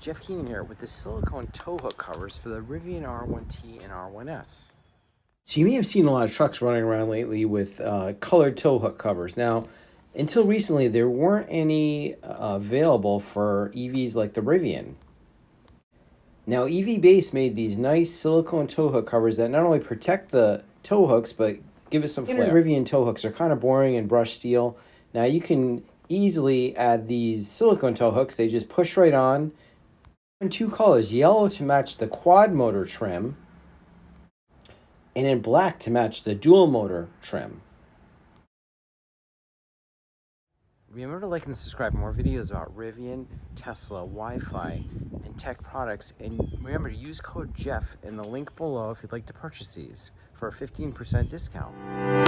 Jeff Keenan here with the silicone tow hook covers for the Rivian R1T and R1S. So you may have seen a lot of trucks running around lately with colored tow hook covers. Now, until recently, there weren't any available for EVs like the Rivian. Now, EVBASE made these nice silicone tow hook covers that not only protect the tow hooks, but give it some flair. Rivian tow hooks are kind of boring and brushed steel. Now, you can easily add these silicone tow hooks. They just push right on. In two colors, yellow to match the quad motor trim, and in black to match the dual motor trim. Remember to like and subscribe for more videos about Rivian, Tesla, Wi-Fi, and tech products. And remember to use code Jeff in the link below if you'd like to purchase these for a 15% discount.